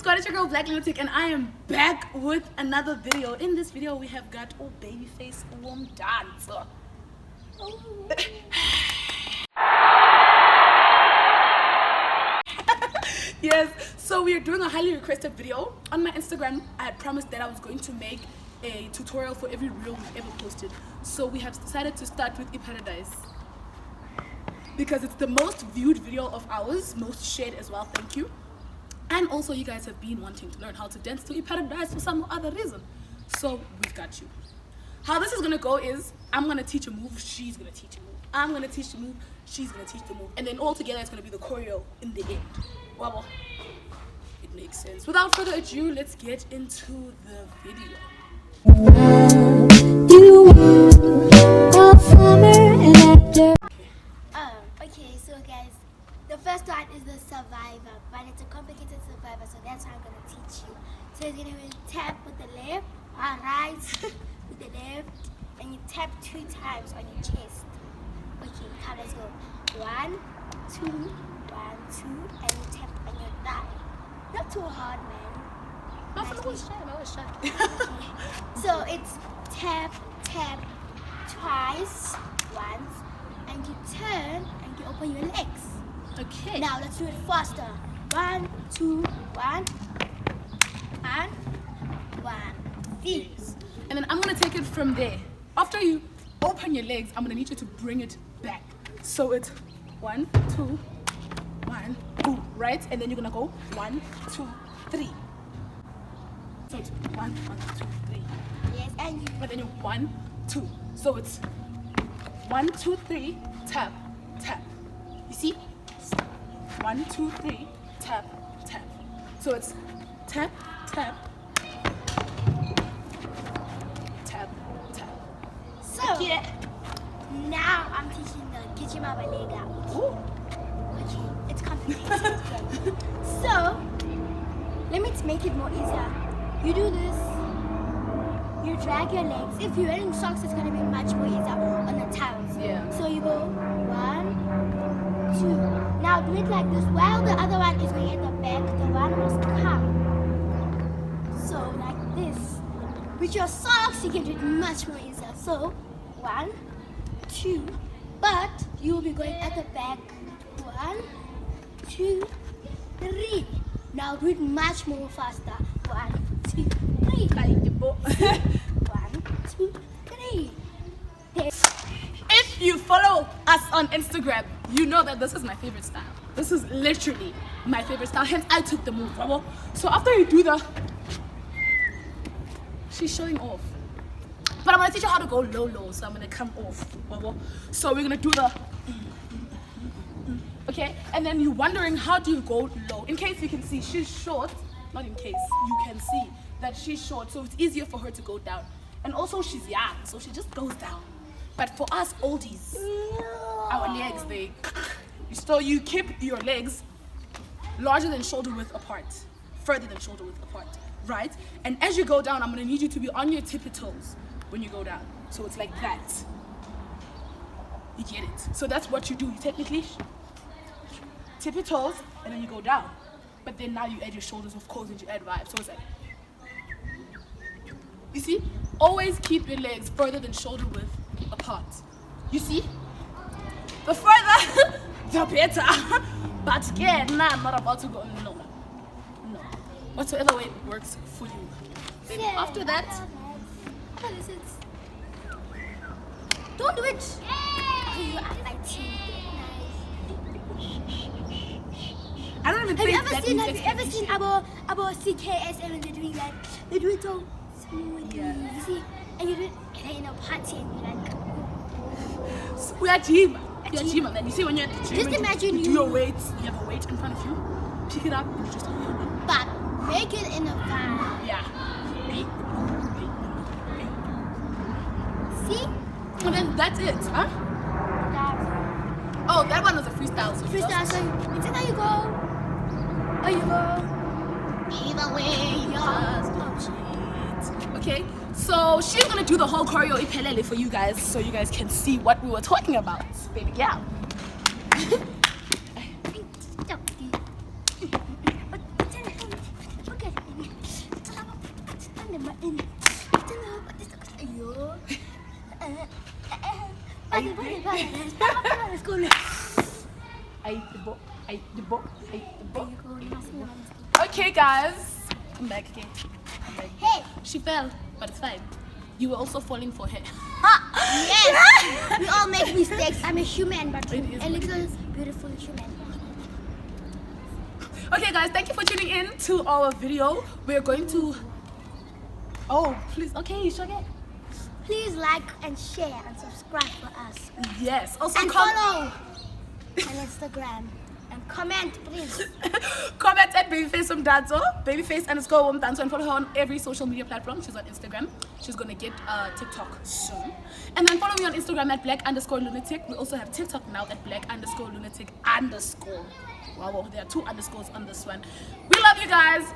God, it's your girl Black Lunatic, and I am back with another video. In this video, we have got babyface warm dancer. Yes, so we are doing a highly requested video. On my Instagram, I had promised that I was going to make a tutorial for every reel we've ever posted. So we have decided to start with Paradise because it's the most viewed video of ours, most shared as well, thank you. And also you guys have been wanting to learn how to dance to Paradise for some other reason. So we've got you. How this is gonna go is I'm gonna teach a move, she's gonna teach a move. I'm gonna teach the move, she's gonna teach the move. And then all together it's gonna be the choreo in the end. Well, it makes sense. Without further ado, let's get into the video. Okay, so guys, the first one is the survivor, but it's a complicated survivor, so that's how I'm gonna teach you. So you're gonna tap with the left, right with the left, and you tap 2 times on your chest. Okay, now let's go. 1, 2, 1, 2, and you tap on your thigh. Not too hard, man. I was shy. So it's tap, tap, twice, once, and you turn and you open your legs. Okay. Now let's do it faster. 1, 2, 1, and 1. See? Yes. And then I'm gonna take it from there. After you open your legs, I'm gonna need you to bring it back. So it's 1, 2, 1, boom, right? And then you're gonna go 1, 2, 3. So it's 1, 2, 3. Yes, and you. But then you're 1, 2. So it's 1, 2, 3, tap, tap. You see? 1, 2, 3, tap, tap. So it's tap, tap, tap, tap. So now I'm teaching the get your mama leg out. Ooh. Okay, it's complicated. So let me make it more easier. You do this. You drag your legs. If you're wearing socks, it's gonna be much more easier on the tiles. Yeah. So you go 1, 2. Now do it like this. While the other one is going at the back, the one must come. So like this. With your socks, you can do it much more easier. So 1, 2, but you will be going at the back. 1, 2, 3. Now do it much more faster. 1, 2, 3. 1, 2, 3. If you follow us on Instagram, you know that this is my favorite style. This is literally my favorite style. Hence, I took the move. So after you do the, she's showing off. But I'm gonna teach you how to go low. So I'm gonna come off. So we're gonna do the. Okay, and then you're wondering how do you go low? In case you can see, she's short. Not in case you can see that she's short, so it's easier for her to go down. And also she's young, so she just goes down. But for us oldies, our legs, you keep your legs larger than shoulder width apart, further than shoulder width apart, right? And as you go down, I'm gonna need you to be on your tippy toes when you go down. So it's like that. You get it? So that's what you do. You technically tip your toes and then you go down. But then now you add your shoulders, of course, and you add vibe. So it's like, you see? Always keep your legs further than shoulder width apart. You see? The further, the better. But again, nah, I'm not about to go. No. Whatsoever way it works for you. Then after that, don't do it. You act like teen. I don't even Have think you ever seen about CKS and they're doing that? They do it so smooth. Yeah. You see, and you do it in a party and you're like, we are gym. You're gym, and then you see when you're at the gym, just imagine you do your weights. You have a weight in front of you. Pick it up and you just. but make it in a vibe. Yeah. See? And then that's it, huh? Oh, that one was a freestyle. So Freestyle. So it's either you go or you go. Either way, okay, so she's gonna do the whole choreo iphelele for you guys, so you guys can see what we were talking about, baby. Yeah. Okay. Okay, guys. Come back again. Come back. Hey. She fell, but it's fine. You were also falling for her. Yes. We all make mistakes. I'm a human, but It is a little beautiful human. Okay, guys, thank you for tuning in to our video. We're going to. Oh, please. Okay, Shaggy. Please like and share and subscribe for us. Yes. Also, And follow on Instagram. And comment, please. comment at Babyface Umdanso, Babyface_Umdanso, and follow her on every social media platform. She's on Instagram. She's gonna get TikTok soon. And then follow me on Instagram at black_lunatic. We also have TikTok now at black_lunatic_. Wow, there are 2 underscores on this one. We love you guys.